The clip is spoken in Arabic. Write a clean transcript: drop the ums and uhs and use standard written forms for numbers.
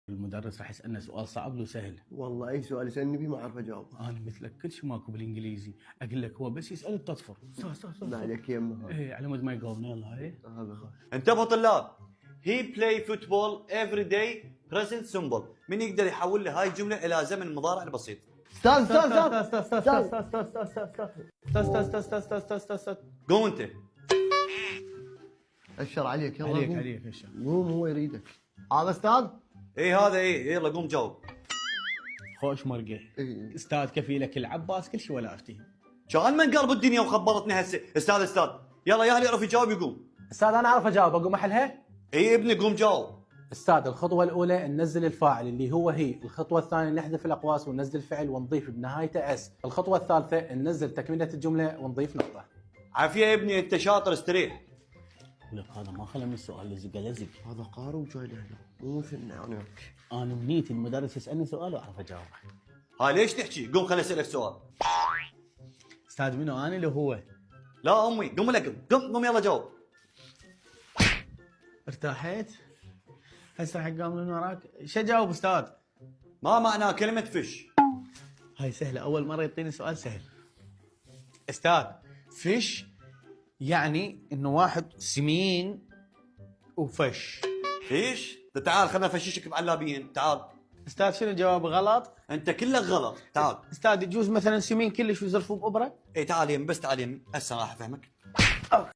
المدرس راح يسألنا سؤال صعب لو سهل. والله اي سؤال يسالني فيه ما اعرف اجاوب. انا مثلك كل شيء ماكو بالانجليزي، اقول لك هو بس يسأل تطفر. لا عليك يمه هذا. ايه على مود ما يجاوبنا. يلا هاي هذا انتبهوا طلاب. He play football every day present simple. من يقدر يحول لي هاي الجملة إلى زمن مضارع البسيط؟ استاذ استاذ قوم أنت. اشر عليك يلا عليك قوم. عليك هشام. قوم هو يريدك. هذا استاذ؟ هذا يلا قوم جاوب. خوش مرقه. إيه. استاذ كفيلك العباس كل شيء ولا افتي. كان من قلب الدنيا وخبرتني هسه. استاذ يلا يا اللي يعرف يجاوب يقوم. استاذ انا اعرف اجاوب، اقوم احلها. ابني قوم جاوب. استاذ الخطوه الاولى ننزل الفاعل اللي هو هي، الخطوه الثانيه نحذف الاقواس وننزل الفعل ونضيف بنهايته اس، الخطوه الثالثه ننزل تكمله الجمله ونضيف نقطه. عافية يا ابني انت شاطر استريح. لك هذا ما خلى من السؤال لزق لزق. هذا قارئ وجاي له مو فينا يعني. انا بنيتي المدرس يسالني سؤال واعرف اجاوبه. هاي ليش تحكي؟ قوم خليني اسالك سؤال. استاذ منو انا لو هو؟ لا امي قوم لك قوم يلا جاوب. ارتاحت؟ هسه راح اقام من وراك. شو اجاوب استاذ؟ ما معناه كلمة فش؟ هاي سهله، اول مره يعطيني سؤال سهل. استاذ فيش يعني انه واحد سمين وفش. فيش؟ تعال خلنا نفششك بعلابين تعال. استاذ شنو جواب غلط؟ انت كلك غلط تعال. استاذ يجوز مثلا سمين كلش ويزرفوه بابره؟ تعال يم بس تعال يم هسه راح افهمك.